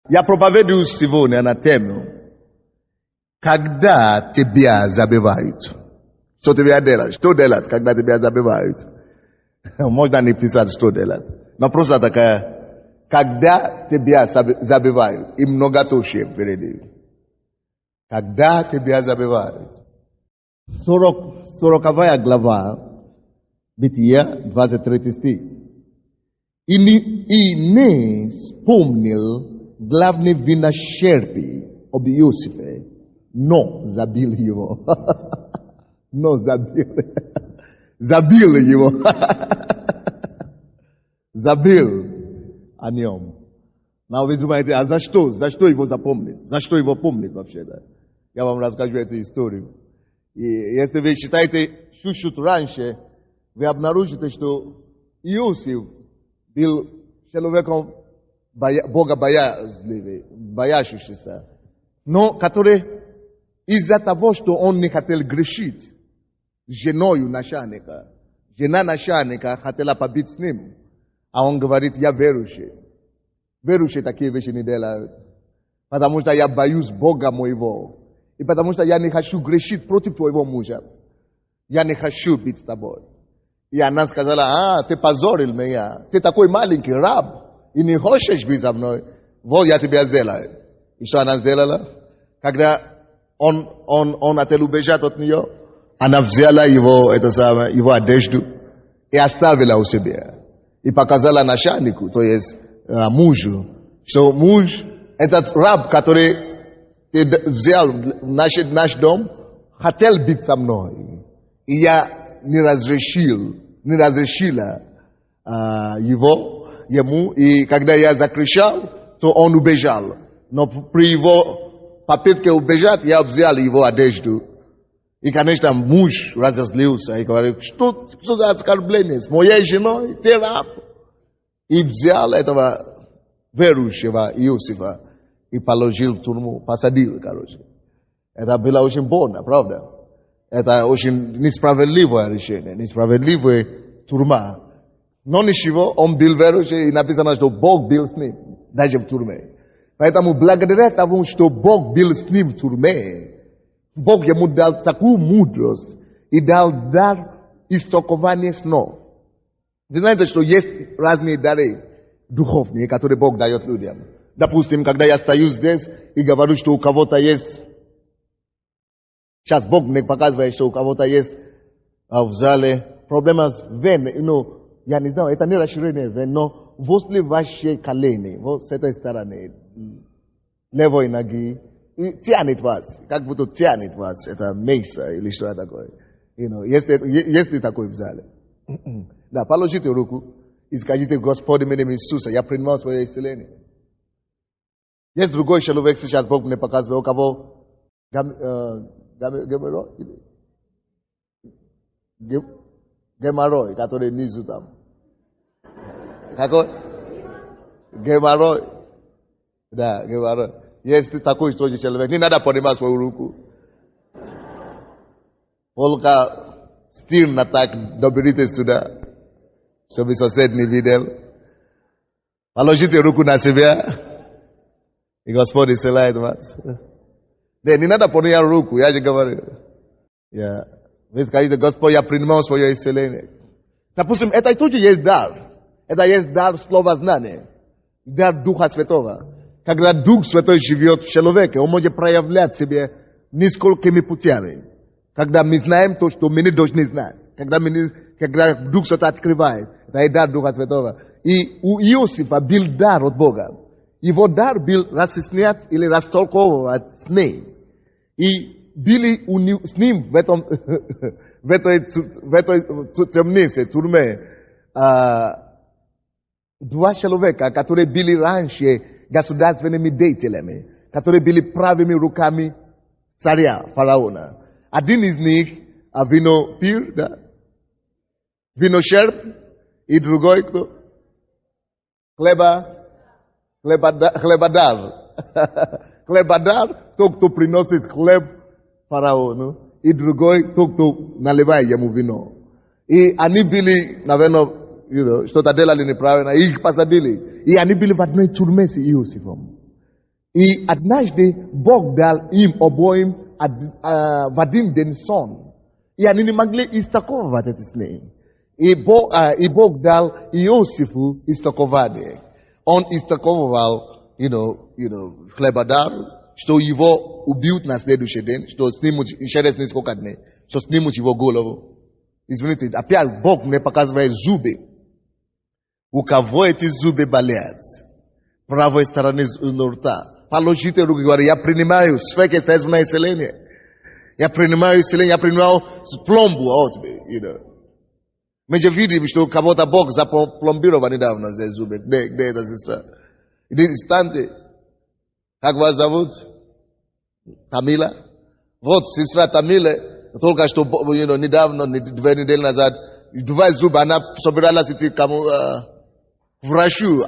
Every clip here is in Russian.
Я проповедую сегодня на тему, когда тебя забивают. Что тебе делать? Что делать, когда тебя забивают? Можно не писать, что делать. Но просто такая, когда тебя забивают, и много тушек впереди. Когда тебя забивают. 40 глава, Бытия, 23 стих. И не вспомнил главный виночерпий об Иосифе, но забил его. Но забил. Забил его. Забил о нем. Но вы думаете, а за что? За что его запомнить? За что его помнить вообще? Да? Я вам расскажу эту историю. И если вы читаете чуть-чуть раньше, вы обнаружите, что Иосиф был человеком боящийся, но который из-за того, что он не хотел грешить с женой начальника, жена начальника хотела побить с ним, а он говорит, я верующий. Верующие такие вещи не делают, потому что я боюсь Бога моего, и потому что я не хочу грешить против твоего мужа. Я не хочу быть с тобой. И она сказала, ты позорил меня, ты такой маленький раб, и не хочешь быть со мной, вот я тебя сделаю. И что она сделала? Когда он хотел убежать от нее, она взяла его одежду и оставила у себя. И показала начальнику, то есть мужу, что муж, этот раб, который взял наш дом, хотел быть со мной. И я не разрешила ему, и когда я закричал, то он убежал. Но при его попытке убежать, я взял его одежду. И, конечно, муж разозлился и говорит, что за оскорбление с моей женой, ты раб. И взял этого верующего Иосифа и положил в тюрьму, посадил, короче. Это было очень больно, правда? Это очень несправедливое решение, несправедливая тюрьма. Но ничего, он был верующий, и написано, что Бог был с ним, даже в тюрьме. Поэтому благодаря тому, что Бог был с ним в тюрьме, Бог ему дал такую мудрость и дал дар истолкования снов. Вы знаете, что есть разные дары духовные, которые Бог дает людям. Допустим, когда я стою здесь и говорю, что у кого-то есть... Сейчас Бог мне показывает, что у кого-то есть в зале проблема с веной. Я не знаю, это не расширение вен, но возле вашей колени, вот с этой стороны, левой ноги, и тянет вас, как будто тянет вас, это мейса или что такое. Есть ли такое в зале? Да, положите руку и скажите, Господи, именем Иисуса, я принимаю свое исцеление. Есть другой человек, сейчас Бог мне показывает, у кого геморрой, который внизу там. Какой? Геморрой. Да, геморрой. Есть такой тоже человек. Не надо поднимать свою руку. Только стильно так доберитесь сюда, чтобы сосед не видел. Положите руку на себя, и Господь исцеляет вас. Да, не надо поднять руку, я же говорю. Вы скажите, Господь, я принимаю свое исцеление. Допустим, это тоже есть дар. Это есть дар слова знания. Дар Духа Святого. Когда Дух Святой живет в человеке, он может проявлять себе несколькими путями. Когда мы знаем то, что мы не должны знать. Когда Дух Святой открывает. Это и дар Духа Святого. И у Иосифа был дар от Бога. Его дар был разъяснять или растолковывать сны. И были с ним в этой темнице, тюрьме, два человека, которые были раньше государственными деятелями, которые были правыми руками царя, фараона. Один из них винопир, да? Виночерп, и другой кто? Хлебодар. Хлебодар, тот, кто приносит хлеб фараону, и другой, тот, кто наливает ему вино. И они были, наверное, что-то делали неправильно, и их посадили. И они были в одной тюрьме с Иосифом. И однажды Бог дал им обоим в один день сон. И они не могли истолковать эти сны. И Бог дал Иосифу истолкование. Он истолковывал, хлебодар, что его убьют на следующий день, что снимут через несколько дней, что снимут его голову. Извините, опять Бог мне показывает зубы. У кого эти зубы болят? Правой стороны рта. Положите руки, говорит, я принимаю сверхъестественное исцеление. Я принимаю исцеление, я принимаю пломбу от тебя. Мы же видим, что кого-то Бог запломбировал недавно здесь зубы. Где эта сестра? Идите, станьте. Как вас зовут? Тамила? Вот сестра Тамила, только что недавно, 2 недели назад, 2 зуба, она собиралась идти к врачу,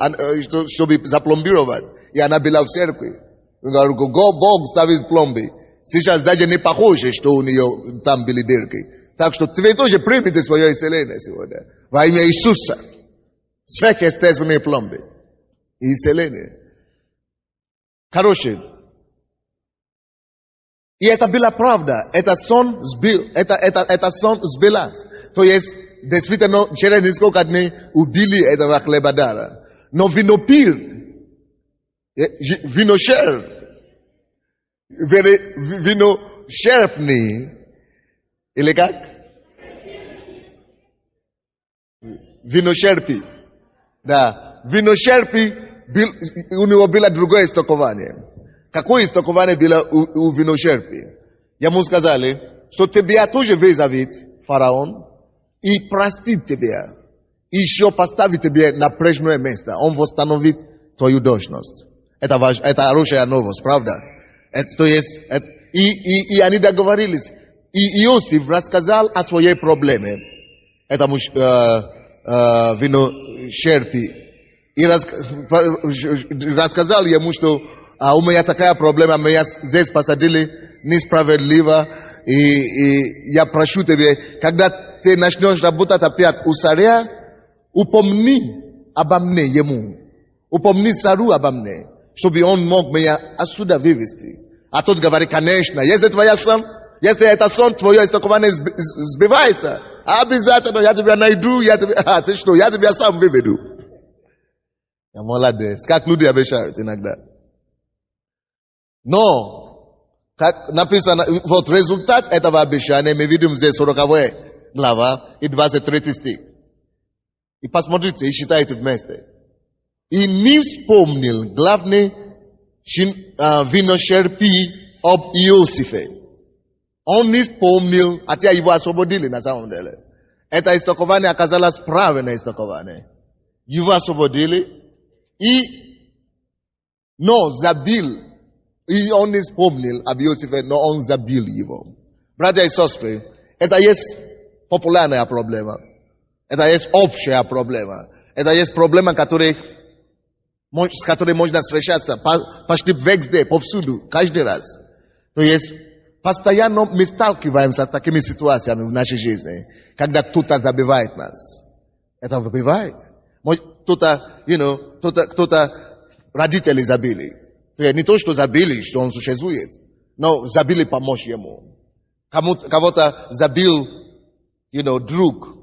чтобы запломбировать. И она была в церкви. Бог ставит пломбы. Сейчас даже не похоже, что у нее там были дырки. Так что ты тоже примите свое исцеление сегодня. Во имя Иисуса. Сверхъестественные пломбы. И исцеление. Короче. И это была правда. Это сон сбылась. То есть, действительно, через несколько дней убили этого хлебодара. Но винопир, виношерпный, или как? Виношерпи. Да. Виношерпи, у него было другое истолкование. Какое истолкование было у виношерпи? Ему сказали, что тебя тоже вызовет фараон и простит тебя. И еще поставит тебя на прежнее место. Он восстановит твою должность. Это хорошая новость, правда? То есть, и они договорились. И Иосиф рассказал о своей проблеме. Это виношерпи. И рассказал ему, что у меня такая проблема, меня здесь посадили несправедливо, и я прошу тебя, когда ты начнешь работать опять у царя, упомни обо мне ему. Упомни царю обо мне, чтобы он мог меня отсюда вывести. А тот говорит, конечно, если твоя сон, если это сон, твое истолкование сбивается, обязательно я тебя найду, я тебя сам выведу. Я молодец, как люди обещают иногда. Но, как написано, вот результат этого обещания мы видим здесь 40 глава и 23 стих. И посмотрите, и считайте вместе. И не вспомнил главный виношерпи об Иосифе. Он не вспомнил, хотя его освободили на самом деле. Это истолкование оказалось правильное истолкование. Его освободили, но забил. И он не вспомнил об Иосифе, но он забил его. Братья и сестры, это есть популярная проблема. Это есть общая проблема. Это есть проблема, с которой можно встречаться почти везде, повсюду, каждый раз. То есть, постоянно мы сталкиваемся с такими ситуациями в нашей жизни, когда кто-то забивает нас. Это бывает. Кто-то родители забили. Не то, что забили, что он существует, но забили помочь ему. Кого-то забил, друг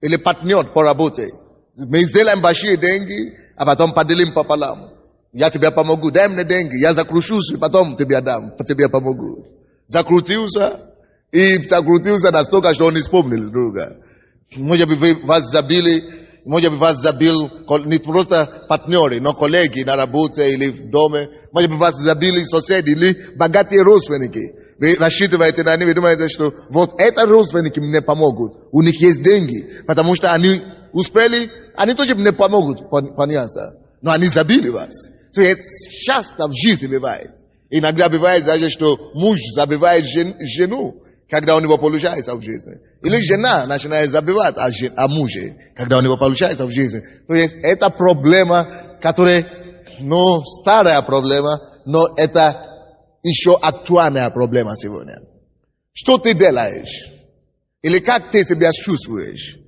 или партнер по работе. Мы сделаем большие деньги, а потом поделим пополам. Я тебе помогу, дай мне деньги, я закручусь, и потом тебе дам, тебе помогу. Закрутился настолько, что он не вспомнил друга. Может быть, вас забил не просто партнеры, но коллеги на работе или в доме. Может быть, вас забили соседи или богатые родственники. Вы рассчитываете на них, вы думаете, что вот это родственники мне помогут. У них есть деньги, потому что они успели, они тоже мне помогут поняться. Но они забили вас. То есть часто в жизни бывает. Иногда бывает даже, что муж забивает жену, когда у него получается в жизни. Или жена начинает забивать о муже, когда у него получается в жизни. То есть это проблема, которая, старая проблема, но это еще актуальная проблема сегодня. Что ты делаешь? Или как ты себя чувствуешь,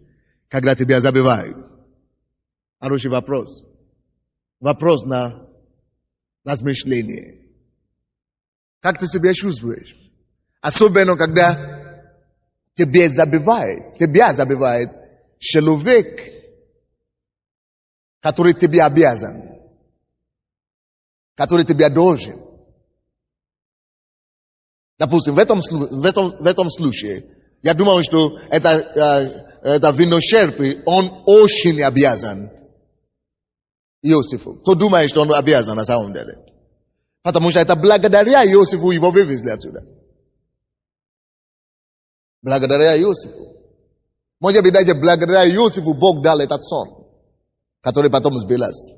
когда тебя забивают? Хороший вопрос. Вопрос на размышления. Как ты себя чувствуешь? Особенно, когда тебя забивает человек, который тебе обязан, который тебе должен. Допустим, в этом случае, я думаю, что это виночерпий, он очень обязан Иосифу. Кто думает, что он обязан на самом деле? Потому что это благодаря Иосифу его вывезли отсюда. Благодаря Иосифу. Может быть, даже благодаря Иосифу Бог дал этот сон, который потом сбылся.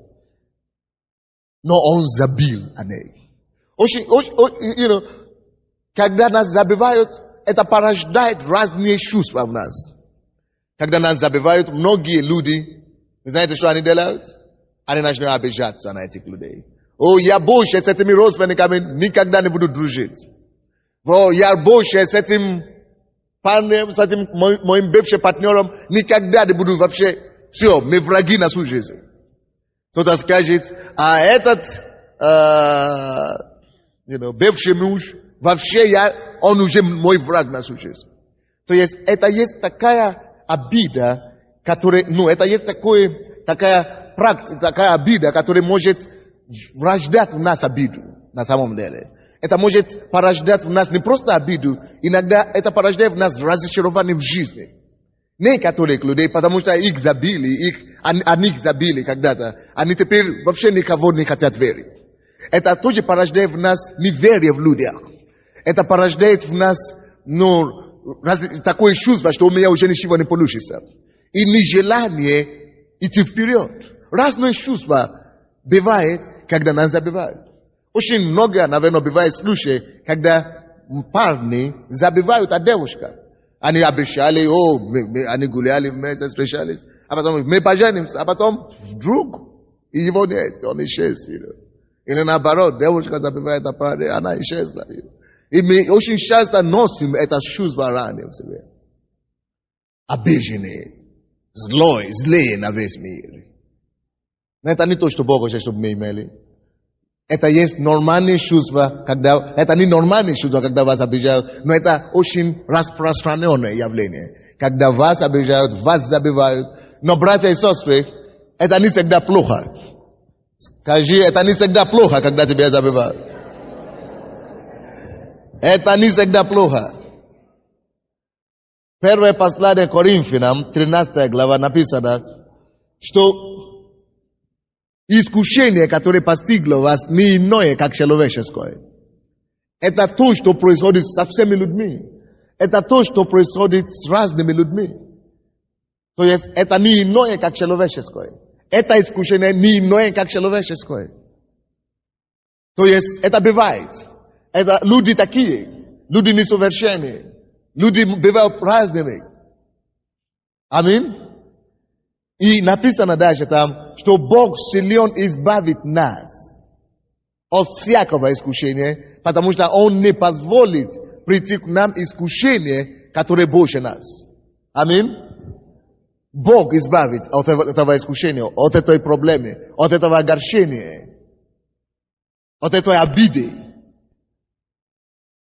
Но он забил о ней. Когда нас забивают, это порождает разные чувства в нас. Когда нас забивают, многие люди, вы знаете, что они делают? Они начинают обижаться на этих людей. Я больше с этими родственниками никогда не буду дружить. Я больше с этим парнем, с этим моим бывшим партнером никогда не буду вообще. Все, мы враги на всю жизнь. Кто-то скажет, этот бывший муж, вообще он уже мой враг на всю жизнь. То есть это есть такая обида, это есть такая практика, такая обида, которая может рождать в нас обиду на самом деле. Это может порождать в нас не просто обиду, иногда это порождает в нас разочарование в жизни. Некоторых людей, потому что их забили, они их забили когда-то, они теперь вообще никого не хотят верить. Это тоже порождает в нас неверие в людях. Это порождает в нас такое чувство, что у меня уже ничего не получится. И нежелание идти вперед. Разные чувства бывает, когда нас забивают. Очень много, наверное, бывает случаев, когда парни забивают от девушка. Они обещали, они гуляли вместе, встречались, а потом мы поженимся, а потом вдруг его нет, он исчез. Или наоборот, девушка забивает от парня, она исчезла. И мы очень часто носим это чувство раны в себе. Обиженные, злые на весь мир. Но это не то, что Бог хочет, чтобы мы имели. Это есть нормальные чувства, это не нормальные чувства, когда вас обижают, но это очень распространенное явление. Когда вас обижают, вас забивают. Но, братья и сестры, это не всегда плохо. Скажи, это не всегда плохо, когда тебя забивают. Это не всегда плохо. Первое послание Коринфянам, 13 глава, написано, что искушение, которое постигло вас, не иное, как человеческое. Это то, что происходит со всеми людьми. Это то, что происходит с разными людьми. То есть, это не иное, как человеческое. Это искушение не иное, как человеческое. То есть, это бывает. Это люди такие. Люди несовершенные. Люди бывают разными. Аминь. И написано дальше там, что Бог силен избавить нас от всякого искушения, потому что Он не позволит прийти к нам искушение, которое больше нас. Аминь. Бог избавит от этого искушения, от этой проблемы, от этого огорчения, от этой обиды.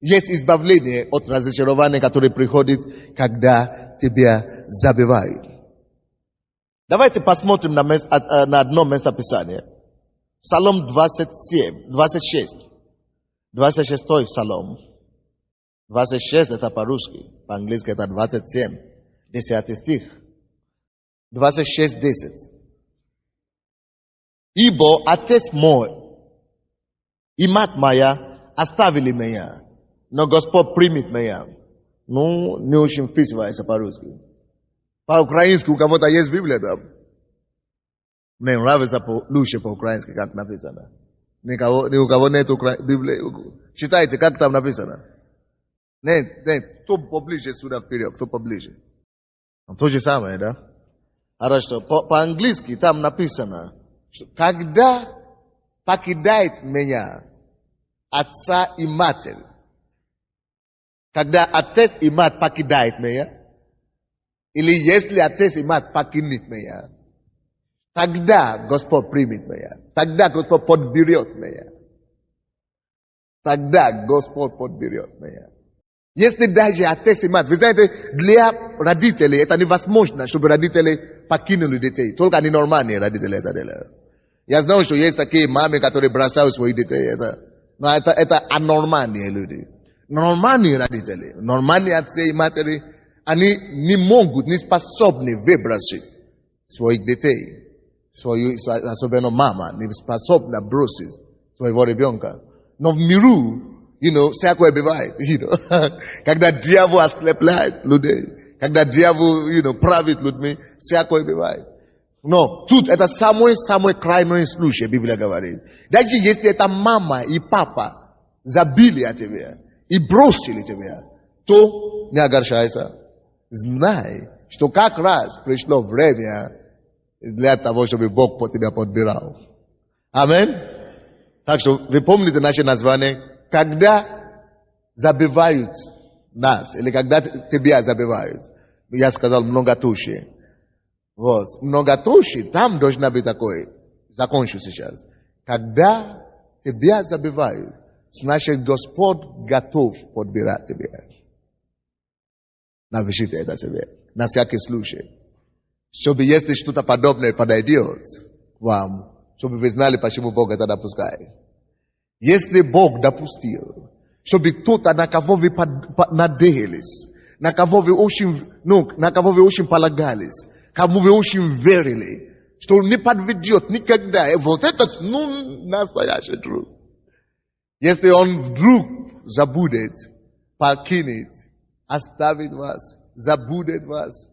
Есть избавление от разочарования, которое приходит, когда тебя забивают. Давайте посмотрим на одно место Писания. Псалом 26. 26 Псалом. 26 это по-русски. По-английски это 27. 10 стих. 26:10. Ибо Отец мой и мать моя оставили меня, но Господь примет меня. Не очень вписывается по-русски. По-украински у кого-то есть Библия там? Мне нравится лучше по-украински, как написано. Ни у кого нет Библии. Читайте, как там написано. Нет, кто поближе сюда вперед, кто поближе. То же самое, да? Хорошо. По-английски там написано, что когда покидает меня отца и матерь, когда отец и мать покидает меня, или если отец и мать покинет меня, тогда Господь примет меня. Тогда Господь подберет меня. Тогда Господь подберет меня. Если даже отец и мать, вы знаете, для родителей это невозможно, чтобы родители покинули детей. Только они нормальные родители это делают. Я знаю, что есть такие мамы, которые бросают своих детей. Но это анормальные люди. Нормальные родители, нормальные отцы и матери, они не могут, не способны выбросить своих детей. Особенно мама, не способна бросить своего ребенка. Но в миру, всякое бывает, когда дьявол ослепляет людей, когда дьявол, правит людьми, всякое бывает. Но тут это самый крайний случай, Библия говорит. Даже если это мама и папа забили о тебе и бросили тебя, то не огорчайся. Знай, что как раз пришло время для того, чтобы Бог по тебя подбирал. Аминь. Так что вы помните наше название, когда забивают нас, или когда тебя забивают. Я сказал многотушие. Вот, многотушие, там должна быть такое. Закончу сейчас. Когда тебя забивают, значит Господь готов подбирать тебя. Напишите это себе, на всякий случай. Чтобы если что-то подобное подойдет к вам, чтобы вы знали, почему Бог это допускает. Если Бог допустил, чтобы кто-то, на кого вы надеялись, на кого вы очень полагались, кому вы очень верили, что не подведет никогда. И вот этот, настоящий друг. Если он вдруг забудет, покинет, оставит вас, забудет вас,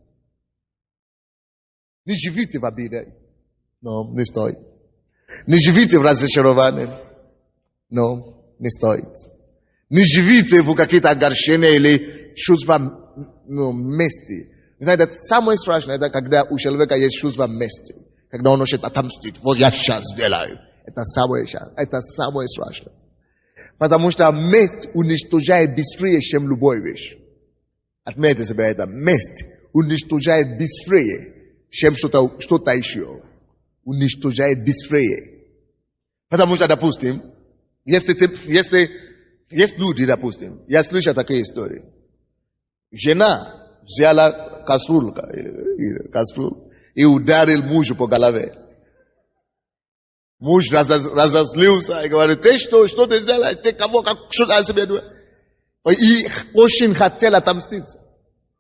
не живите в обиде. Но не стоит. Не живите в разочаровании. Но не стоит. Не живите в какие-то огорчения или чувства мести. Вы знаете, это самое страшное, это когда у человека есть чувство мести. Когда он хочет отомстить. Вот я сейчас сделаю. Это самое страшное. Потому что месть уничтожает быстрее, чем любая вещь. Отметьте себе это. Месть уничтожает быстрее, чем что-то еще. Уничтожает быстрее. Потому что, допустим, есть люди, допустим, я слышал такие истории. Жена взяла кастрюлю и ударил мужа по голове. Муж разозлился и говорит, ты что ты сделаешь? Ты кого, что ты о себе думаешь? И очень хотел отомстить.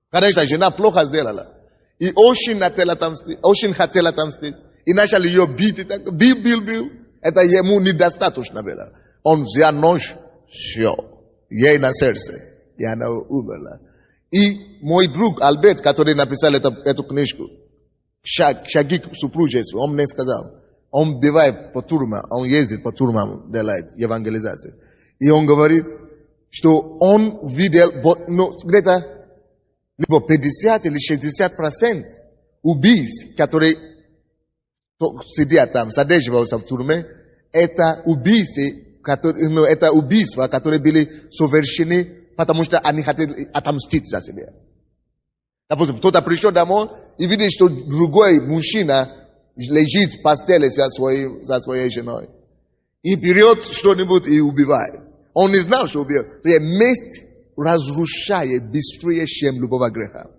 Конечно, жена плохо сделала. И очень хотел отомстить. И начал ее бить. Бил. Это ему недостаточно было. Он взял нож, все, ей на сердце. И она умерла. И мой друг Альберт, который написал эту книжку, шаги супружества, он мне сказал, он бывает по тюрьмам, он ездит по тюрьмам, делает евангелизацию. И он говорит, что он видел, где-то либо 50 или 60% убийств, которые сидят там, содерживаются в тюрьме, это убийства, которые были совершены, потому что они хотели отомстить за себя. Допустим, кто-то пришел домой и видит, что другой мужчина лежит в постели со своей женой. И берет что-нибудь и убивает. Он не знал, что убьет. Месть разрушает быстрее, чем любого греха.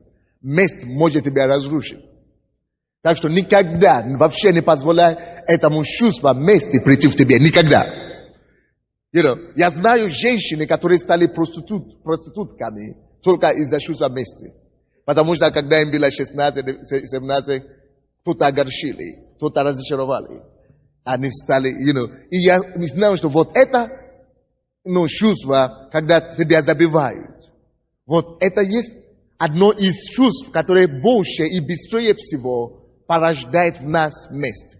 Месть может тебя разрушить. Так что никогда, вообще не позволяй этому чувству мести прийти в тебе. Никогда. Я знаю женщины, которые стали проститутками только из-за чувства мести. Потому что когда им было 16-17, кто-то огорчили, кто-то разочаровали. Они стали, И я знаю, что вот это чувство, когда тебя забивают. Вот это есть одно из чувств, которое больше и быстрее всего порождает в нас месть.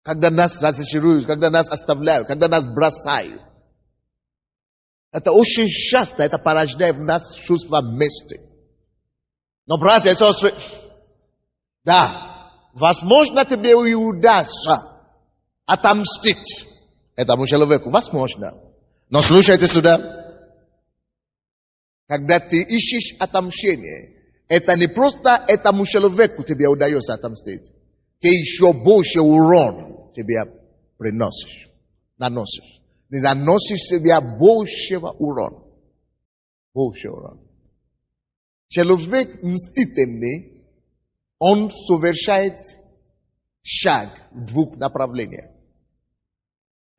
Когда нас разочаруют, когда нас оставляют, когда нас бросают. Это очень часто это порождает в нас чувство мести. Но, братья и сестры, да, возможно, тебе и удастся отомстить этому человеку. Возможно. Но слушайте сюда. Когда ты ищешь отомщение, это не просто этому человеку тебе удается отомстить. Ты еще больше урон тебе наносишь. не наносиш себе большего урона. Большего урона. Человек мстительный, он совершает шаг в двух направлениях.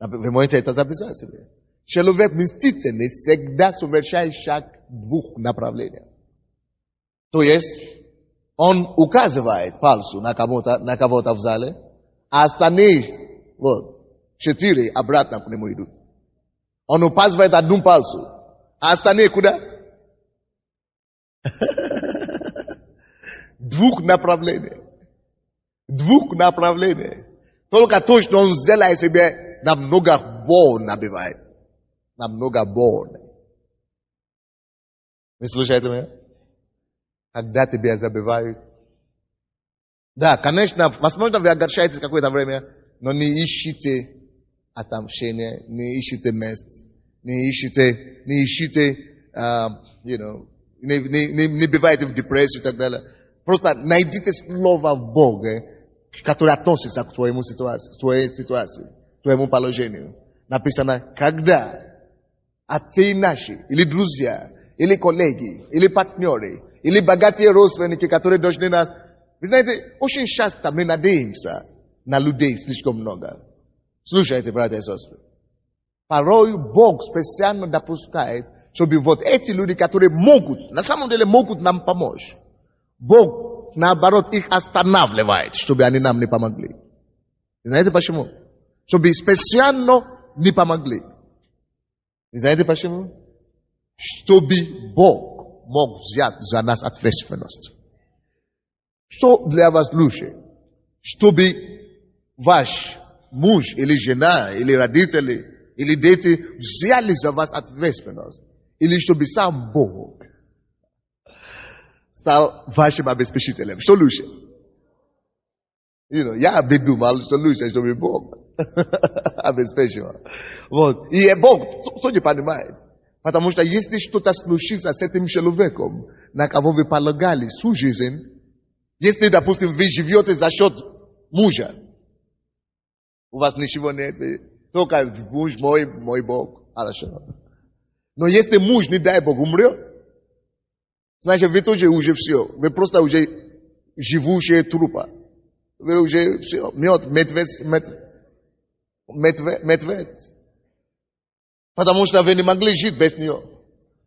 Вы можете это записать себе. Человек мстительный всегда совершает шаг в двух направлениях. То есть, он указывает пальцем на кого-то в зале, а остальные, вот, 4 обратно к нему идут. Он указывает одним пальцем, а остальные куда? Двух направлениях. Двух направлениях. Только то, что он сделает себе, намного больно набивает. Намного больно. Вы слушаете меня? Когда тебя забивают. Да, конечно, возможно, вы огорчаетесь какое-то время, но не ищите отомщения, не ищите месть, не ищите, не бывайте в депрессии и так далее. Просто найдите слово в Боге, которое относится к твоей ситуации, твоему положению. Написано, когда отцы наши, или друзья, или коллеги, или партнеры, или богатые родственники, которые должны нас... Вы знаете, очень часто мы надеемся на людей слишком много. Слушайте, братья и сестры. Порой Бог специально допускает, чтобы вот эти люди, которые могут, на самом деле могут нам помочь, Бог, наоборот, их останавливает, чтобы они нам не помогли. Вы знаете почему? Чтобы специально не помогли. Вы знаете почему? Чтобы Бог мог взять за нас ответственность. Что для вас лучше? Чтобы ваш муж или жена, или родители, или дети взяли за вас ответственность? Или чтобы сам Бог стал вашим обеспечителем? Что лучше? Я бы думал, что лучше, чтобы Бог обеспечивал. Вот. И Бог что не понимает. Потому что если что-то случится с этим человеком, на кого вы полагали всю жизнь, если, допустим, вы живете за счет мужа, у вас ничего нет, только муж мой Бог, хорошо. Но если муж, не дай Бог, умрет, значит, вы тоже уже все, вы просто уже живущие трупа. Вы уже все, медведь. Потому что вы не могли жить без нее.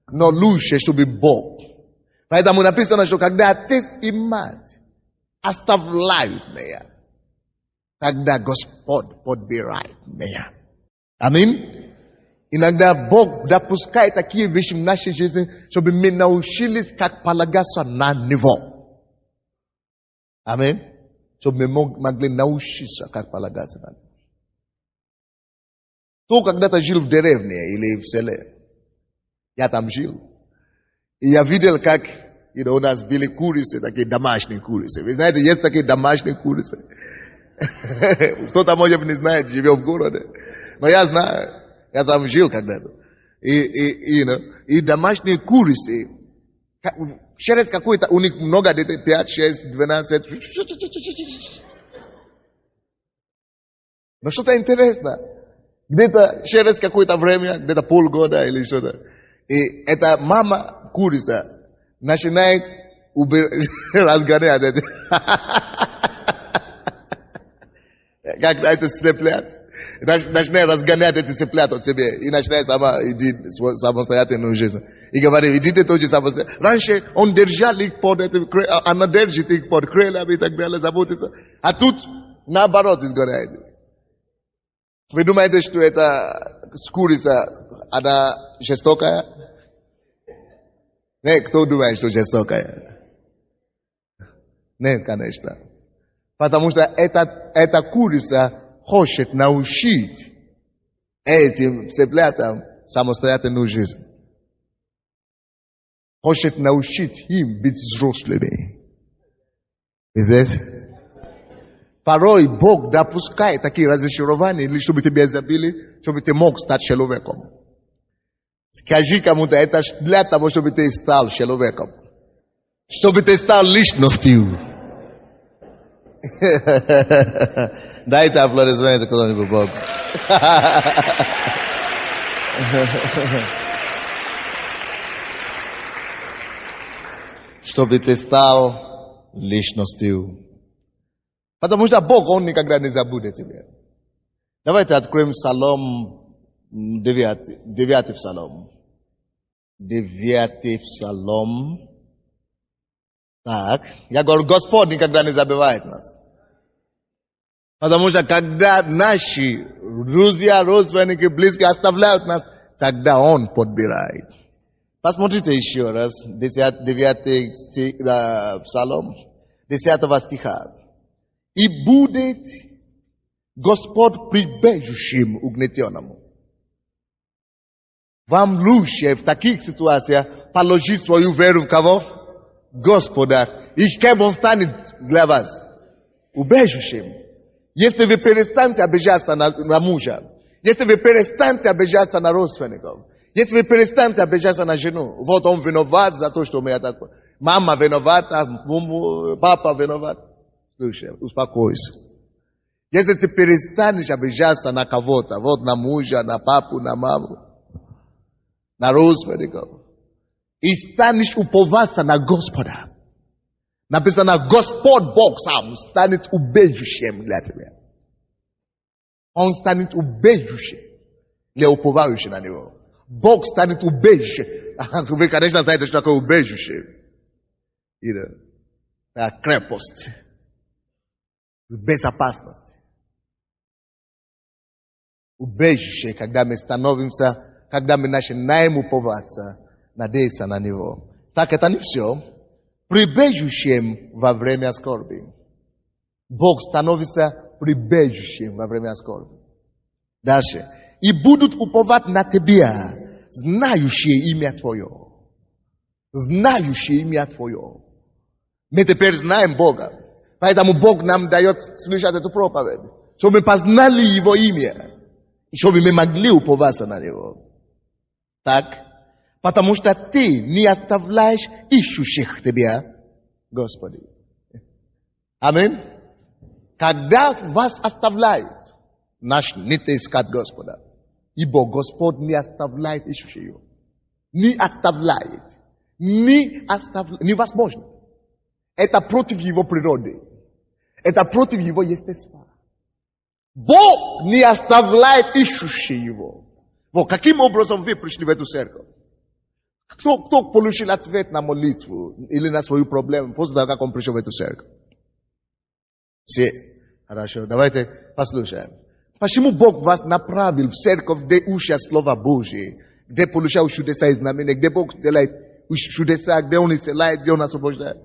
Но лучше, чтобы Бог. Поэтому написано, что когда отец и мать оставляют меня, тогда Господь подбирает меня. Аминь. Иногда Бог допускает такие вещи в нашей жизни, чтобы мы научились, как полагаться на Него. Аминь. Чтобы мы могли научиться, как полагаться на Него. Кто когда-то жил в деревне или в селе? Я там жил. И я видел, как у нас были курицы, такие домашние курицы. Вы знаете, есть такие домашние курицы. Кто-то, может быть, не знает, живет в городе. Но я знаю, я там жил когда-то. И домашние курицы, через какой-то, у них много детей, 5, 6, 12. Но что-то интересно. Где-то через какое-то время, где-то полгода или что-то. И эта мама курица начинает разгонять это. Как это цыплят. Начинает разгонять эти цыплят от себя. И начинает сама идти самостоятельную жизнь. И говорит, идите тоже самостоятельно. Раньше он держал их под этим, она держит их под крыльями и так далее, заботится. А тут наоборот изгорает. Вы думаете, что эта курица, она жестокая? Нет, кто думает, что жестокая? Нет, конечно. Потому что эта курица хочет научить этим цыплятам самостоятельную жизнь. Хочет научить им быть взрослыми. Здесь? Порой Бог допускает такие разочарования, лишь чтобы тебя забили, чтобы ты мог стать человеком. Скажи кому-то, это для того, чтобы ты стал человеком. Чтобы ты стал личностью. Дайте аплодисменты куда-нибудь Богу. Чтобы ты стал личностью. Потому что Бог, Он никогда не забудет тебя. Давайте откроем Псалом 9 Псалом. 9 Псалом. Так, я говорю, Господь никогда не забывает нас. Потому что когда наши друзья, родственники, близкие оставляют нас, тогда Он подбирает. Посмотрите еще раз, 9 Псалом, 10 стиха. «И будет Господь прибежищем угнетенному». Вам лучше в таких ситуациях положить свою веру в кого? Господа. И кем Он станет для вас? Убежищем. Если вы перестанете обижаться на мужа, если вы перестанете обижаться на родственников, если вы перестанете обижаться на жену, вот он виноват за то, что у меня такое. Мама виновата, папа виноват. Слушай, успокойся. Если ты перестанешь обижаться на кого-то, вот на мужа, на папу, на маму, на родственников, и станешь уповаться на Господа, написано, Господь Бог сам станет убежищем для тебя. Он станет убежищем для уповающих на Него. Бог станет убежищем. Вы, конечно, знаете, что такое убежище. Это крепость. Безопасность. Убежище, когда мы становимся, когда мы начинаем уповаться, надеяться на Него. Так это не все. Прибежищем во время скорби. Бог становится прибежищем во время скорби. Дальше. И будут уповать на Тебя, знающие имя Твое. Знающие имя Твое. Мы теперь знаем Бога. Поэтому Бог нам дает слышать эту проповедь. Чтобы мы познали Его имя. И чтобы мы могли уповаться на Него. Так? Потому что Ты не оставляешь ищущих Тебя, Господи. Аминь. Когда вас оставляют, начните искать Господа. Ибо Господь не оставляет ищущих Его. Не оставляет. Невозможно. Это против Его природы. Это против Его естества. Бог не оставляет ищущих Его. Вот каким образом вы пришли в эту церковь? Кто получил ответ на молитву или на свою проблему после того, как он пришел в эту церковь? Все. Хорошо, давайте послушаем. Почему Бог вас направил в церковь, где учат Слово Божие, где получают чудеса и знамения, где Бог делает чудеса, где Он исцеляет, где Он освобождает?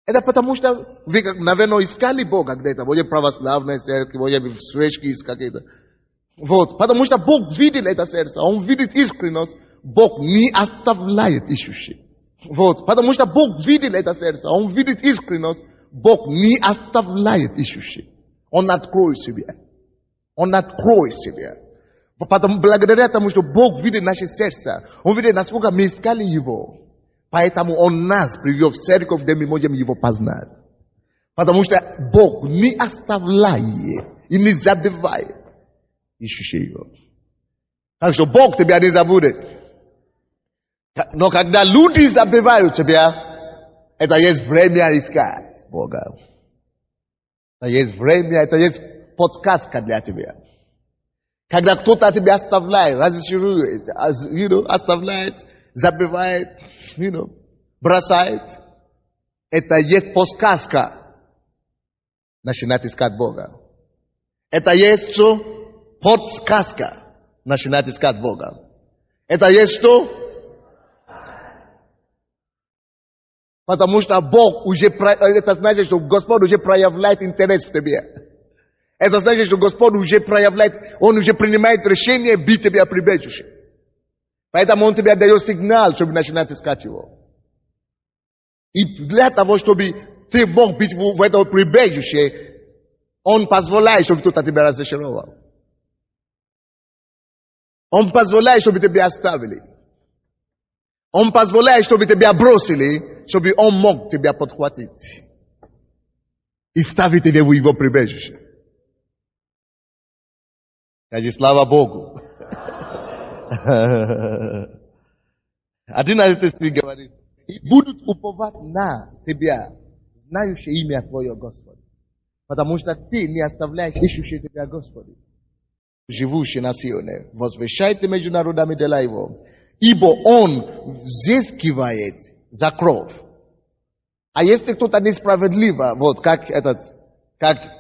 Это потому что вы, наверное, искали Бога где-то. Может, православная церковь, может, свечки какие-то. Вот. Потому что Бог видит это сердце, Он видит искренность. Бог не оставляет ищущих. Вот. Потому что Бог видит это сердце, Он видит искренность. Бог не оставляет ищущих. Он откроет себя. Он откроет себя. Благодаря тому, что Бог видит наше сердце, Он видит, насколько мы искали Его. Поэтому Он нас привел в церковь, где мы можем Его познать. Потому что Бог не оставляет и не забывает ищущих Его. Так что Бог тебя не забудет. Но когда люди забывают тебя, это есть время искать Бога. Это есть время, это есть подсказка для тебя. Когда кто-то тебя оставляет, разочарует, оставляет, забывает, бросает, это есть подсказка начинать искать Бога. Это есть что? Подсказка начинать искать Бога. Это есть что? Потому что Бог уже, это значит, что Господь уже проявляет интерес в тебе. Это значит, что Господь уже проявляет, Он уже принимает решение быть тебе прибежищем. Поэтому Он тебе дает сигнал, чтобы начинать искать Его. И для того, чтобы ты мог быть в этом прибежище, Он позволяет, чтобы кто-то тебя разочаровал. Он позволяет, чтобы тебя оставили. Он позволяет, чтобы тебя бросили, чтобы Он мог тебя подхватить и ставить тебя в Его прибежище. Скажи, слава Богу. 11 стих говорит, и будут уповать на тебя, знающие имя Твое, Господи. Потому что Ты не оставляешь ищущие Тебя, Господи. Живущие на Сионе, возвещайте между народами дела Его, ибо Он взыскивает за кровь. А если кто-то несправедливо, вот как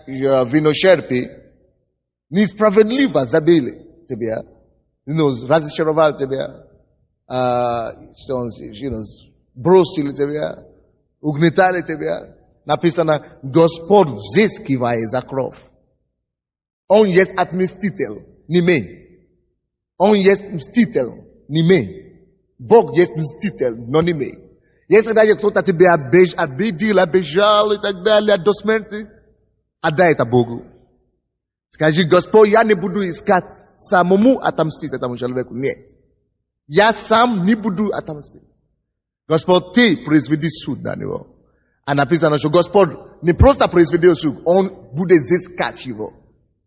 виночерпи, несправедливо забили тебя, разочаровал тебя, что он, бросили тебя, угнетали тебя, написано, Господь взыскивает за кровь. Он есть отмститель, не мы. Он есть мститель, не мы. Бог есть мститель, но не мы. Если даже кто-то тебя обидел, обижал и так далее, до смерти, отдай это Богу. Скажи, Господь, я не буду искать самому отомстить этому человеку. Нет. Я сам не буду отомстить. Господь, Ты произведи суд на него. А написано, что Господь не просто произведет суд, Он будет взыскать его.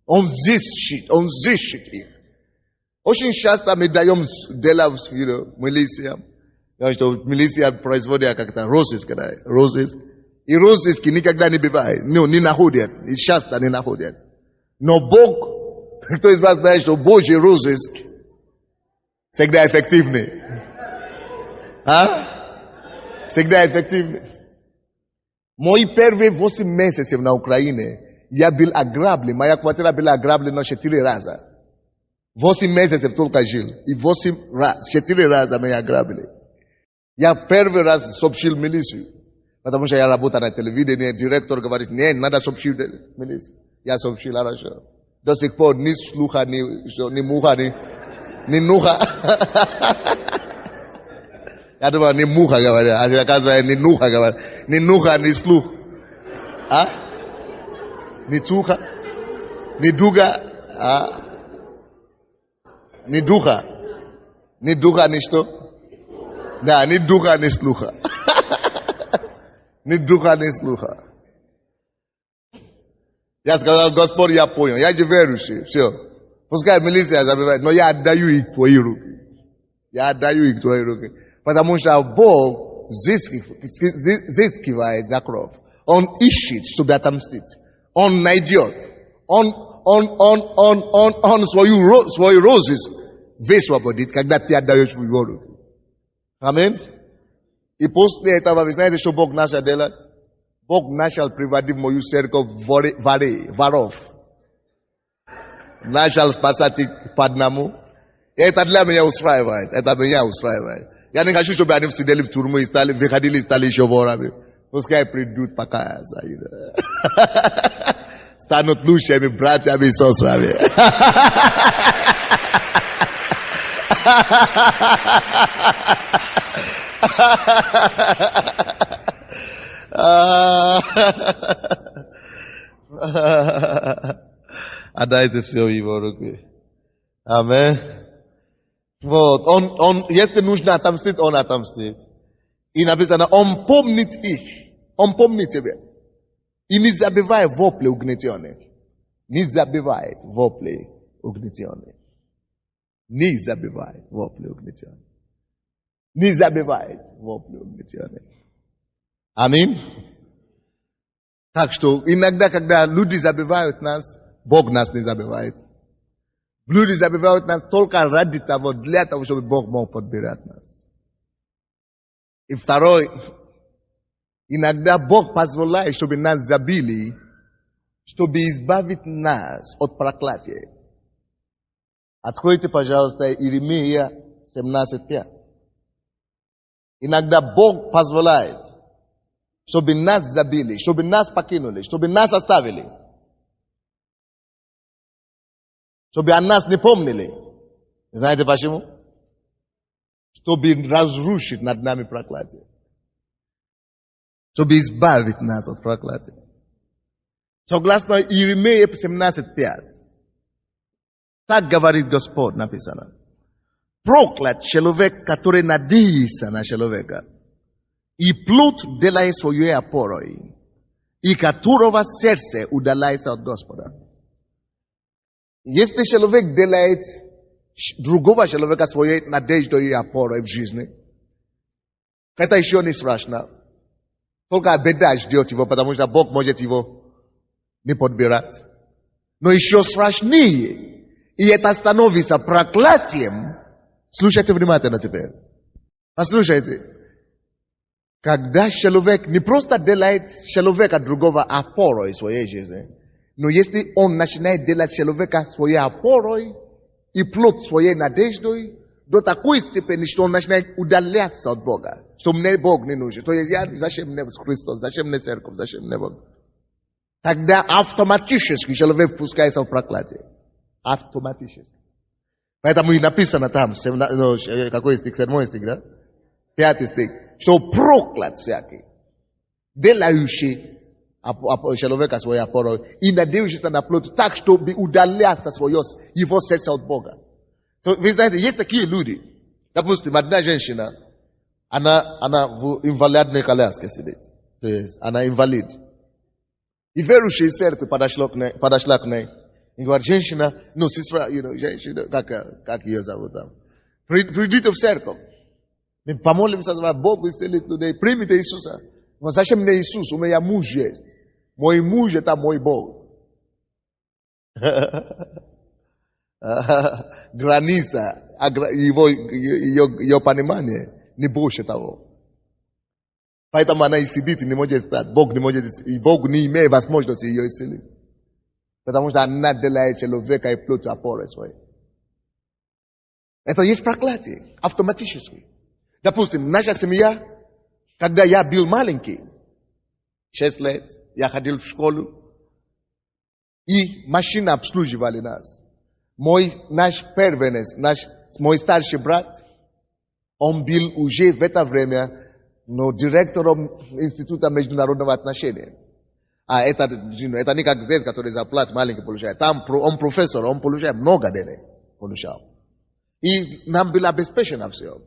Он взыщет их. Очень часто мы даем дело милициям. Что милиция производит как-то розыск. И розыски никогда не бывает. Не находят. И часто не находят. Но Бог, кто из вас знает, что Божий розыск всегда эффективный? Всегда эффективный. Мои первые 8 месяцев на Украине я был ограблен. Моя квартира была ограблена 4 раза. 8 месяцев только жил. И 4 раза меня ограбили. Я первый раз сообщил милицию. Потому что я работаю на телевидении. Директор говорит, нет, надо сообщить милицию. Я сообщил, хорошо. До сих пор ни слуха, ни муха, ни нуха. Я думаю, ни муха говорят. А оказывается, ни нуха говорят. Ни нуха, ни слух. Ни туха, ни дуга. Ни духа. Ни духа, ни что? Да, ни духа, ни слуха. Ни духа, ни слуха. Я сказал, Господь, я понял. Я же верующий. Все. Пускай милиция забивает, но я отдаю их в Твои руки. Я отдаю их в Твои руки. Потому что Бог взыскивает за кровь. Он ищет, чтобы отомстить. Он найдет. Он свой розыск высвободит, когда ты отдаешь в его руки. Аминь. И после этого, вы знаете, что Бог начал делать? Бог начал приводить мою церковь воров. Начал спасать их по одному. И это для меня устраивает. Это меня устраивает. Я не хочу, чтобы они сидели в тюрьму и выходили и стали еще ворами. Пускай придут покаяться. Станут лучшими братьями и сестрами. Отдайте все в его руки. Аминь. Вот, если нужно отомстить, он отомстит. И написано, он помнит их. Он помнит тебя. И не забывай вопли угнетенных. Не забывает вопли угнетенных. Не забывает вопли угнетенных. Не забывает вопли угнетенных. Аминь. Так что иногда, когда люди забывают нас, Бог нас не забывает. Люди забывают нас только ради того, для того, чтобы Бог мог подбирать нас. И второй, иногда Бог позволяет, чтобы нас забили, чтобы избавить нас от проклятия. Откройте, пожалуйста, Иеремия 17:5. Иногда Бог позволяет, чтобы нас забили, чтобы нас покинули, чтобы нас оставили. Чтобы о нас не помнили. Знаете почему? Чтобы разрушить над нами проклятие. Чтобы избавить нас от проклятия. Согласно Иеремии 17:5. Так говорит Господь, написано. Проклят человек, который надеется на человека, и плут делает своей опорой, и которого сердце удаляется от Господа. Если человек делает другого человека своей надеждой и опорой в жизни. Это еще не страшно. Только беда ждет его, потому что Бог может его не подбирать. Но еще страшнее. И это становится проклятием. Слушайте внимательно теперь. Послушайте. Когда человек не просто делает человека другого опорой в своей жизни, но если он начинает делать человека своей опорой и плод своей надеждой, до такой степени, что он начинает удаляться от Бога, что мне Бог не нужен. То есть зачем мне Христос, зачем мне церковь, зачем мне Бог? Тогда автоматически человек впускается в проклятие. Автоматически. Поэтому и написано там, какой стих, 7 стих, да? 5 стих, что проклят всякий, делающий человека своей опорой и надеющийся на плод так, чтобы удаляться его сердце от Бога. Вы знаете, есть такие люди. Допустим, одна женщина, она в инвалидной коляске сидит. То есть, она инвалид. И верующая из церкви подошла к ней. И говорит, женщина, сестра, женщина, как ее зовут там? Придите в церковь. Мы помолимся за вас, Бог исцелит людей. Примите Иисуса. Но зачем мне Иисус? У меня муж есть. Мой муж это мой Бог. Граница, ее понимание не больше того. Поэтому она и сидит и не может стать. Бог не имеет возможности ее исцелить. Потому что она делает человека и плод опоры своей. Это есть проклятие. Автоматически. Допустим, наша семья, когда я был маленький, 6 лет, я ходил в школу, и машины обслуживали нас. Наш первенец, мой старший брат, он был уже в это время директором Института международного отношения. Это не как здесь, который зарплату маленький получает. Там он профессор, он получает много денег. И нам было обеспечено все.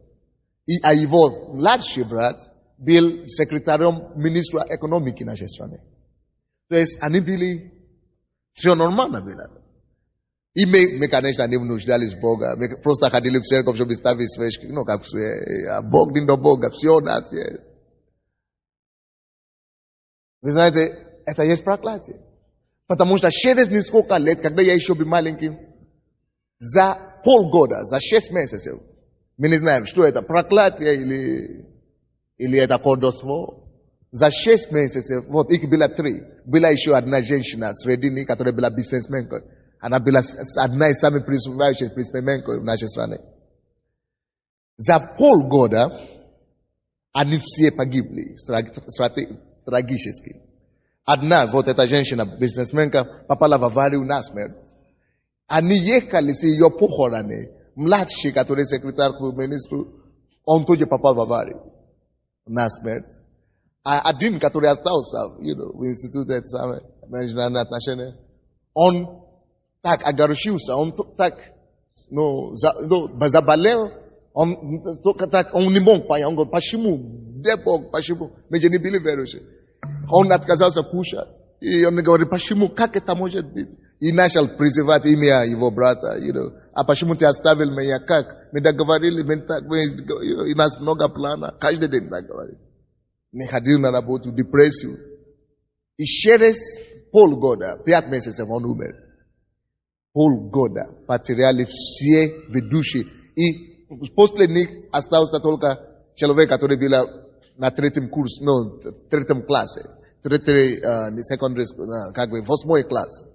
А его младший брат был секретарем министра экономики нашей страны. То есть они были, все нормально было. И мы, конечно, не нуждались в Бога. Мы просто ходили в церковь, чтобы ставить свечки. Как все, Бог до Бога, все у нас есть. Вы знаете, это есть проклятие. Потому что через несколько лет, когда я еще был маленьким, за полгода, за 6 месяцев, мы не знаем, что это, проклятие или это колдовство. За 6 месяцев, вот их было 3. Была еще одна женщина среди них, которая была бизнесменкой. Она была одна из самых преуспевающих бизнесменкой в нашей стране. За полгода они все погибли трагически. Одна, вот эта женщина, бизнесменка, попала в аварию насмерть. Они ехали с ее похороны. Младший, который секретарь министра, он тоже попал в аварию насмерть. А один, который остался в институте международных отношений, он так огорчился, он так заболел, он не мог понять. Он говорит, почему? Где Бог? Почему? Мы же не были верующие. Он отказался кушать. И он говорит, почему? Как это может быть? И начал призывать имя его брата. А почему ты оставил меня? Как? Мы договорились, у нас много планов. Каждый день так говорит. Мы ходили на работу, депрессию. И через полгода, 5 месяцев он умер. Полгода потеряли все ведущие. И после них остался только человек, который был на 3-м курсе, 3-м классе. 3-й секундарный, 8-й класс.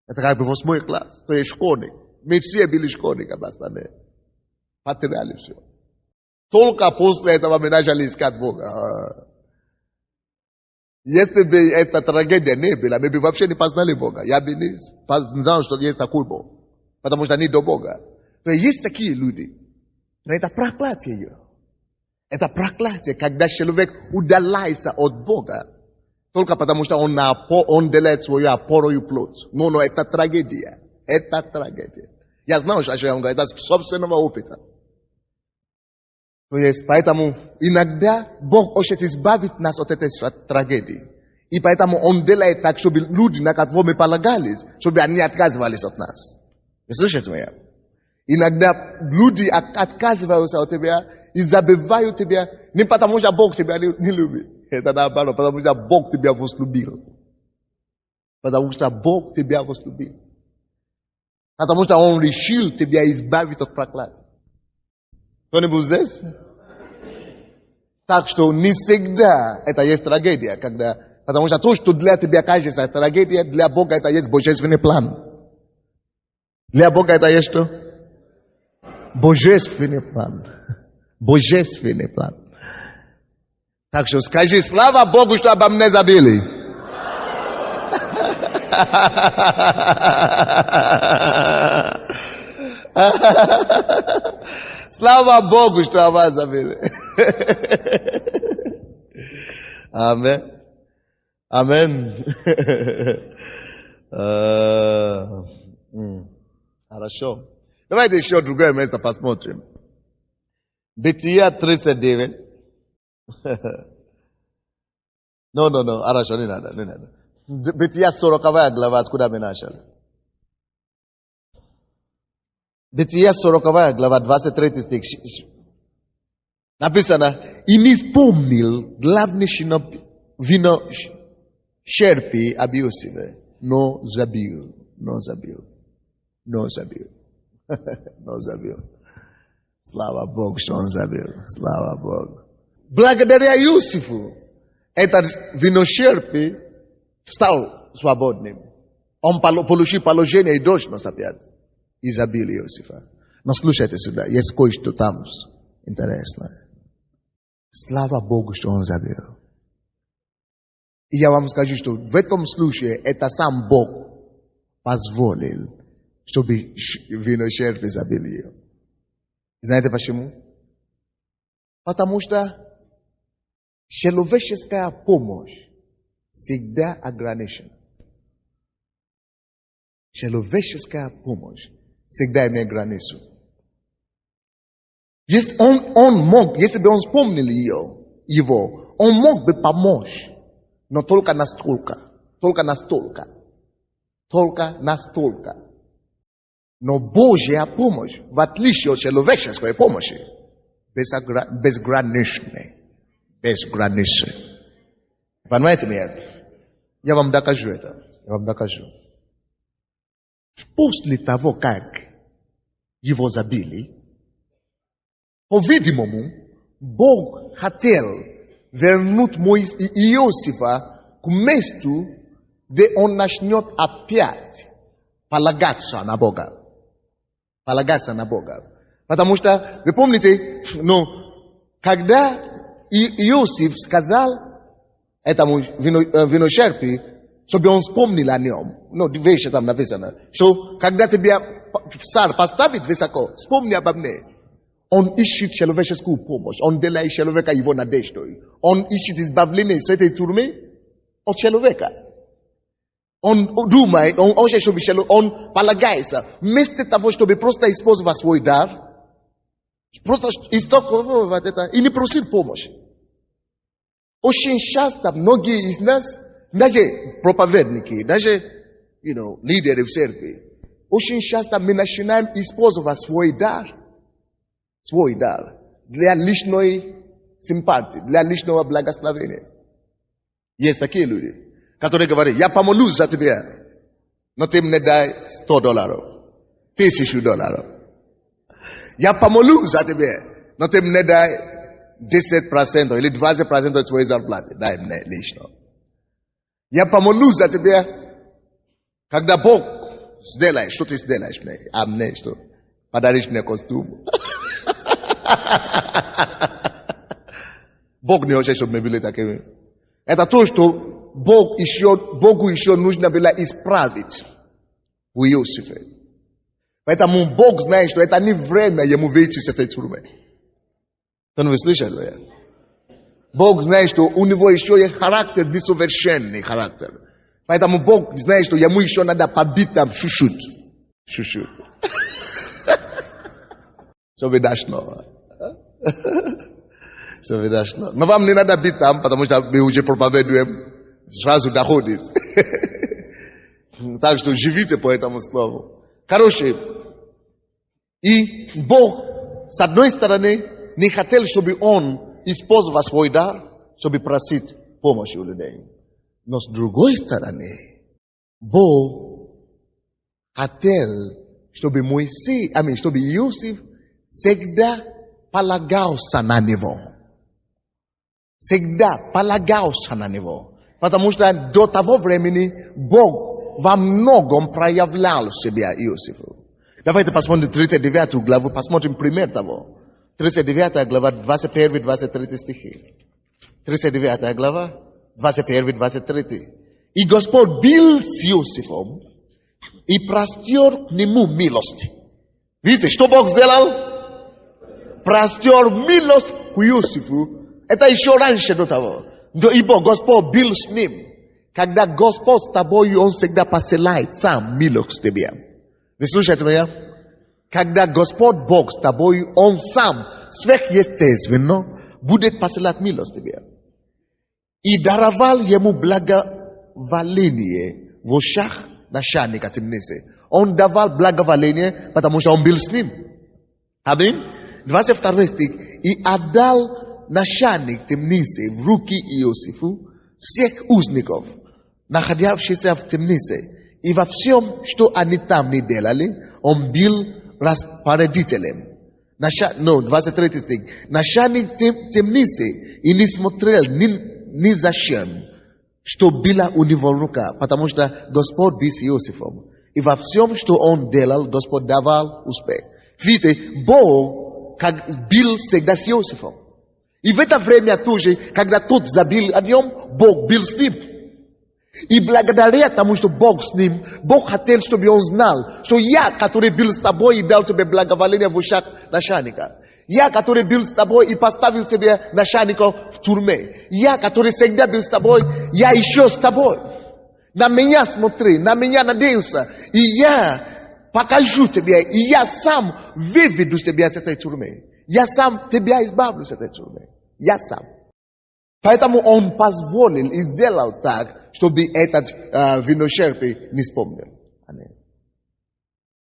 Это 8-й класс. То есть школьник. Мы все были школьниками остальные. Потеряли все. Только после этого мы начали искать Бога. Если бы эта трагедия не была, мы бы вообще не познали Бога. Я бы не знал, что есть такой Бог. Потому что не до Бога. То есть такие люди. Но это проклятие. Это проклятие, когда человек удаляется от Бога. Только потому что он делает свою опору и плод. Но это трагедия. Это трагедия. Я знаю, что я говорю, это с собственного опыта. То есть, поэтому иногда Бог хочет избавить нас от этой трагедии. И поэтому Он делает так, чтобы люди, на кого мы полагались, чтобы они отказывались от нас. Вы слышите меня? Иногда люди отказываются от тебя и забывают тебя не потому, что Бог тебя не любит. Это наоборот, потому что Бог тебя возлюбил. Потому что Бог тебя возлюбил. Потому что Он решил тебя избавить от проклятия. Кто-нибудь здесь? Так что не всегда это есть трагедия, потому что то, что для тебя кажется трагедия, для Бога это есть божественный план. Для Бога это есть что? Божественный план. Божественный план. Так что скажи, слава Богу, что обо мне забыли. Слава Богу, что о вас забыли. Аминь. Аминь. Хорошо. Давайте еще другое место посмотрим. Бытия 39. Хорошо, не надо. Бытия 40 глава, откуда мы начали? Бытия 40 глава, 23 стих. Написано, и не вспомнил главный виночерпий об Иосифе, но забил. Слава Богу, что он забил. Слава Богу. Благодаря Иосифу этот виночерпий стал свободным. Он получил положение и должность опять. И забил Иосифа. Но слушайте сюда, есть кое-что там интересное. Слава Богу, что он забил. И я вам скажу, что в этом случае это сам Бог позволил, чтобы виночерпий забил ее. Знаете почему? Потому что человеческая помощь всегда ограничена. Человеческая помощь всегда имеет границу. Если он мог, если бы он вспомнил его, он мог бы помочь, но только настолько. Но Божья помощь, в отличие от человеческой помощи, безграничная. Понимаете меня? Я вам докажу это. После того, как его забили, по-видимому, Бог хотел вернуть Иосифа к месту, где он начнет опять полагаться на Бога. Потому что, вы помните, когда Иосиф сказал этому виночерпию, чтобы он вспомнил о нем. Вещи там написано. Что когда тебя царь поставит высоко, вспомни обо мне. Он ищет человеческую помощь. Он делает человека его надеждой. Он ищет избавление с этой тюрьмы от человека. Он думает, он полагается, вместо того, чтобы просто использовать свой дар, просто использовать это и не просить помощи. Очень часто многие из нас, даже проповедники, даже лидеры в церкви, очень часто мы начинаем использовать свой дар для личной симпатии, для личного благословения. Есть такие люди, которые говорят, я помолюсь за тебя, но ты мне дай $100, $1000. Я помолюсь за тебя, но ты мне дай 10% или 20% от своей зарплаты. Дай мне лично. Я помолюсь за тебя, когда Бог сделает, что ты сделаешь мне, а мне что? Подаришь мне костюм. Бог не хочет, чтобы мы были такими. Это то, что Богу еще нужно было исправить в Иосифе. Поэтому Бог знает, что это не время ему выйти с этой тюрьмы. Кто вы слышали? Бог знает, что у него еще есть характер, несовершенный характер. Поэтому Бог знает, что ему еще надо побить там чуть-чуть. Чтобы дошло. Но вам не надо бить там, потому что мы уже проповедуем, сразу доходит. Так что живите по этому слову. Короче, И Бог, с одной стороны, не хотел, чтобы он использовал свой дар, чтобы просить помощи у людей. Но с другой стороны, Бог хотел, чтобы чтобы Иосиф всегда полагался на него. Всегда полагался на него. Потому что до того времени Бог во многом проявлял себя Иосифу. Давайте посмотрим 39 главу, посмотрим пример того. 39 глава, 21-23 стихи. 39 глава, 21-23. И Господь был с Иосифом и простер к нему милость. Видите, что Бог сделал? Простер милость к Иосифу. Это еще раньше до того. Ибо Господь был с ним. Когда Господь с тобой, Он всегда посылает сам милость к тебе. Вы слушаете меня? Когда Господь Бог с тобой, Он сам сверхъестественно будет посылать милость тебе. И даровал ему благоволение в ушах начальника темницы. Он давал благоволение, потому что он был с ним. Аминь. 22 стих. И отдал начальник темницы в руки Иосифу всех узников, находящихся в темнице. И во всем, что они там не делали, он был распорядителем. 23 стих. Начальник темницы и не смотрел ни зачем, что была у него рука, потому что Господь был с Иосифом. И во всем, что он делал, Господь давал успех. Видите, Бог был всегда с Иосифом. И в это время тоже, когда тот забил о нем, Бог был с ним. И благодаря тому, что Бог с ним, Бог хотел, чтобы он знал, что я, который был с тобой и дал тебе благоволение в ушах начальника. Я, который был с тобой и поставил тебе начальника в тюрьме. Я, который всегда был с тобой, я еще с тобой. На меня смотри, на меня надеялся. И я покажу тебе, и я сам выведу тебя из этой тюрьмы. Я сам тебя избавлю из этой тюрьмы. Я сам. Поэтому он позволил и сделал так, чтобы этот виночерпий не вспомнил. Аминь.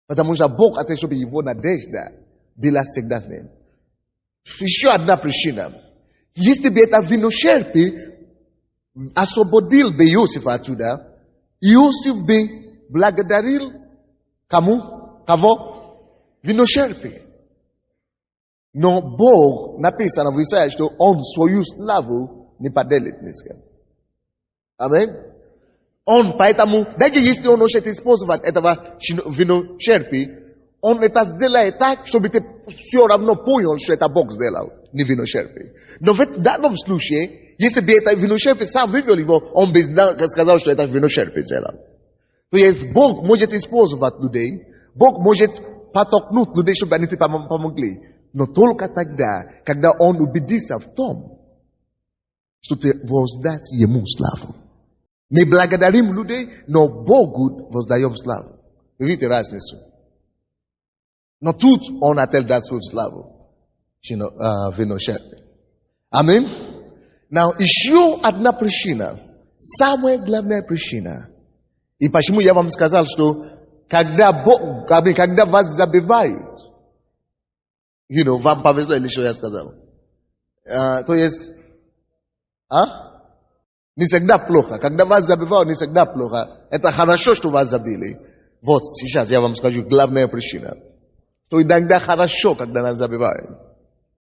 Потому что Бог хотел, чтобы его надежда была всегда с ним. Еще одна причина. Если бы это виночерпий освободил бы Иосифа оттуда, Иосиф бы благодарил кому? Кого? Виночерпий. Но Бог написано в Исаии, что он свою славу не поделит ни с кем. Аминь. Он поэтому, даже если он хочет использовать этого виночерпия, он это сделает так, чтобы ты все равно понял, что это Бог сделал, не виночерпий. Но в данном случае, если бы это виночерпий сам вывел его, он бы сказал, что это виночерпий сделал. То есть Бог может использовать людей, Бог может подтолкнуть людей, чтобы они тебе помогли. Но только тогда, когда он убедится в том, что ты воздать ему славу. Мы благодарим людей, но Богу воздаем славу. Вы видите разницу? Но тут он хотел дать свою славу. Виночерпий. Аминь. Но еще одна причина. Самая главная причина. И почему я вам сказал, что когда вас забивают, вам повезло или что я сказал? То есть, не всегда плохо. Когда вас забивают, не всегда плохо. Это хорошо, что вас забили. Вот сейчас я вам скажу главная причина. То иногда хорошо, когда нас забивают.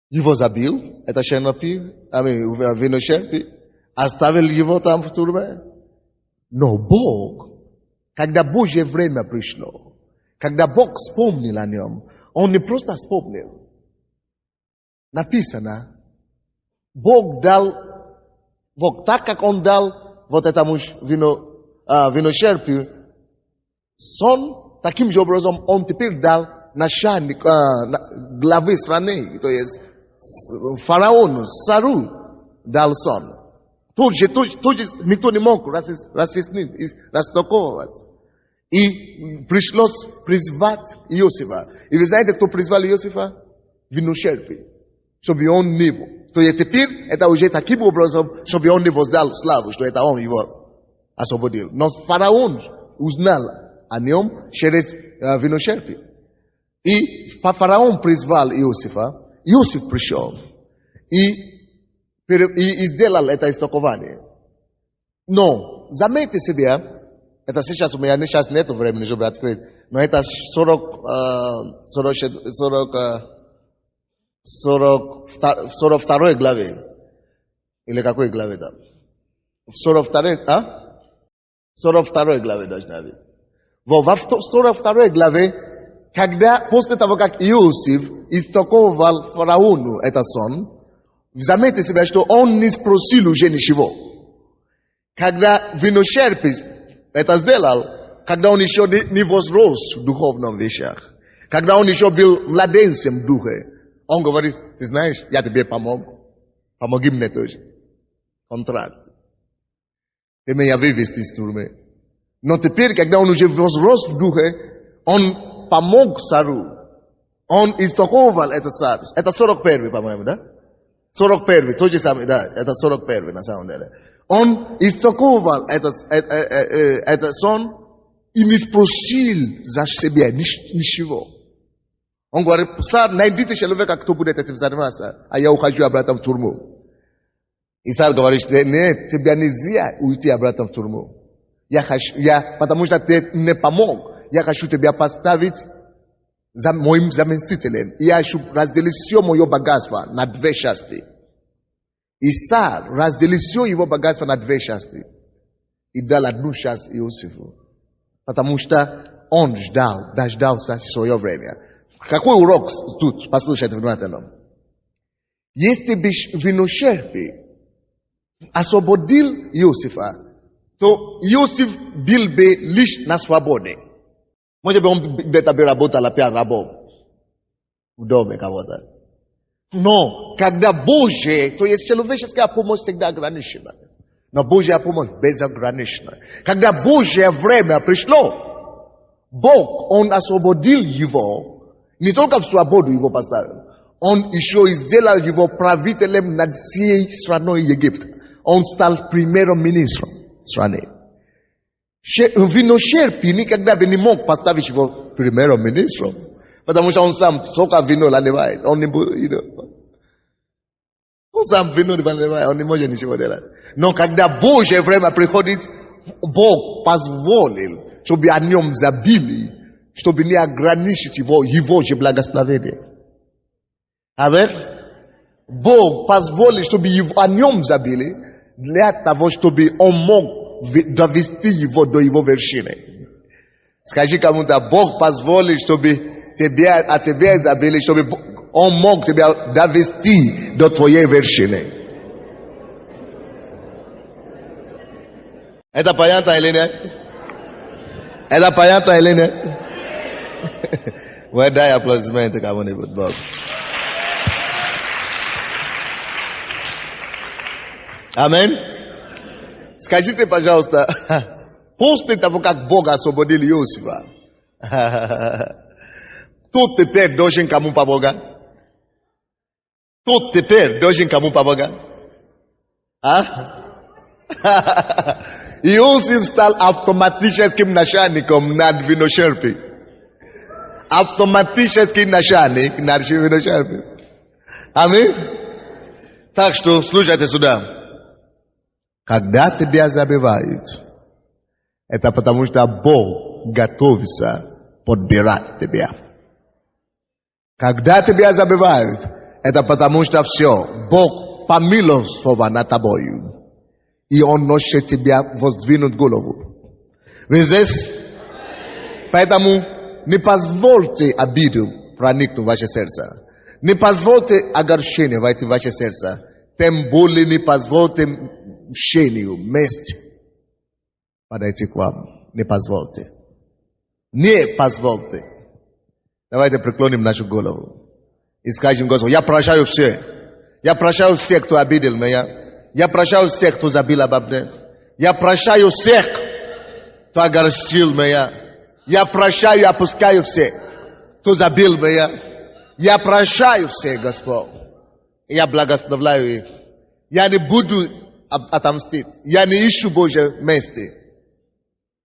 Его забил, это виночерпий, оставил его там в тюрьме. Но Бог, когда Божье время пришло, когда Бог вспомнил о нем, он не просто вспомнил. Написано, Бог дал, так как он дал вот этому виночерпию сон, таким же образом он теперь дал начальник главы страны, то есть фараону, царю дал сон. Тут же никто не мог растолковывать. И пришлось призвать Иосифа. И вы знаете, кто призвал Иосифа? Виночерпий. Чтобы он не был. То есть теперь это уже таким образом, чтобы он не воздал славу, что это он его освободил. Но фараон узнал о нем через виночерпий. И фараон призвал Иосифа, Иосиф пришел и сделал это истолкование. Но, заметьте себе, это сейчас у меня сейчас нет времени, чтобы открыть, но это 42 главе. Или какой главе там? В 42 главе должна быть. Во 42 главе, когда, после того, как Иосиф истолковал фараону этот сон, заметьте себе, что он не спросил уже ничего. Когда виночерпий это сделал, когда он еще не возрос в духовных вещах, когда он еще был младенцем в духе, он говорит, ты знаешь, я тебе помогу. Помоги мне тоже. Контракт. Ты меня вывести из тюрьмы. Но теперь, когда он уже возрос в духе, он помог царю. Он истолковал этот царь. Это 41, по-моему, да? 41, то же самое, да, это 41 на самом деле. Он истолковал этот сон и не спросил за себя ничего. Он говорит, царь, найдите человека, кто будет этим заниматься, а я ухожу обратно в тюрьму. И царь говорит, нет, тебе нельзя уйти обратно в тюрьму. Потому что ты мне помог. Я хочу тебя поставить моим заместителем. Я хочу разделить все мое богатство на 2 части. И царь разделил все его богатство на 2 части. И дал 1 часть Иосифу. Потому что он дождался свое время. Какой урок тут? Послушайте внимательно. Если бы виночерпий освободил Иосифа, то Иосиф был бы лишь на свободе. Может быть, он где-то бы работал опять рабом в доме кого-то. Но когда Божья, то есть человеческая помощь всегда ограничена. Но Божья помощь безогранична. Когда Божье время пришло, Бог, Он освободил его, не только в свободу его поставил, Он еще и сделал его правителем над всей страной Египта. Он стал премьер-министром страны. Виночерпий никогда бы не мог поставить его премьер-министром, потому что он сам только вино наливает. Он сам вино наливает, он не может ничего делать. Но когда Божье время приходит, Бог позволил, чтобы о нем забили, чтобы не ограничить его же благословение. Аминь. Бог позволил, чтобы о нем забили, для того, чтобы он мог довести его до его вершины. Скажи кому-то, Бог позволил, чтобы о тебе забили, чтобы он мог тебя довести до твоей вершины. Это понятно или нет? Это понятно или нет? Дай аплодисменты кому-нибудь, Бог. Аминь. Скажите, пожалуйста, после того, как Бог освободил Иосифа, кто теперь должен кому помогать? Кто теперь должен кому помогать? Иосиф стал автоматическим начальником над виночерпий. Автоматический начальник над виночерпий. Аминь. Так что слушайте сюда. Когда тебя забивают, это потому что Бог готовится подбирать тебя. Когда тебя забивают, это потому что все, Бог помилован над тобою. И Он носит тебя воздвинуть голову. Вы здесь? Поэтому не позвольте обиду проникнуть в ваше сердце. Не позвольте огорчению войти в ваше сердце. Тем более не позвольте мщению, мести подойти к вам. Не позвольте. Не позвольте. Давайте преклоним нашу голову и скажем Господу, я прощаю всех. Я прощаю всех, кто обидел меня. Я прощаю всех, кто забил обо мне. Я прощаю всех, кто огорчил меня. Я прощаю и опускаю всех, кто забил меня. Я прощаю всех, Господь. Я благословляю их. Я не буду отомстить. Я не ищу Божьей мести.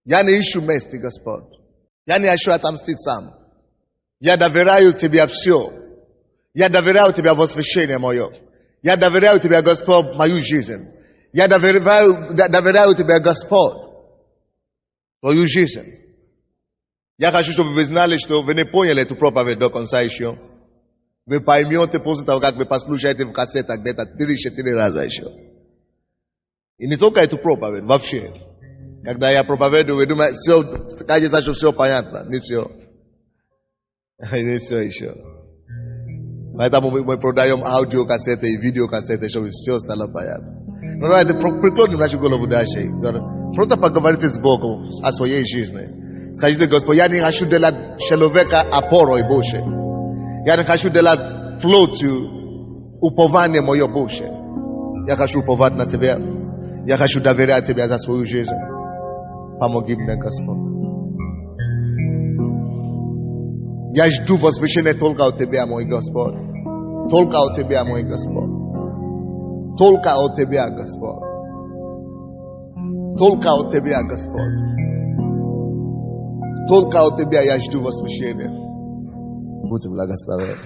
Я не ищу мести, Господь. Я не ищу отомстить сам. Я доверяю Тебе все. Я доверяю Тебе возвышение мое. Я доверяю Тебе, Господь, мою жизнь. Я доверяю Тебе, Господь, твою жизнь. Я хочу, чтобы вы знали, что вы не поняли эту проповедь до конца еще. Вы поймете после того, как вы послушаете в кассетах где-то 3-4 раза еще. И не только эту проповедь, вообще. Когда я проповедую, вы думаете, все, кажется, что все понятно. Не все. Не все еще. Поэтому мы продаем аудиокассеты и видеокассеты, чтобы все стало понятно. Ну, давайте преклоним нашу голову дальше. Просто поговорите с Богом о своей жизни. Скажите, Господь, я не хочу делать человека опорой больше. Я не хочу делать плотью упование мое больше. Я хочу уповать на Тебя. Я хочу доверять Тебе за свою жизнь. Помоги мне, Господь. Я жду возвышения только от Тебя, мой Господь. Только от Тебя, мой Господь. Только от Тебя, Господь. Только от Тебя, Господь. Только от Тебя я жду возвышения. Будьте благословенны.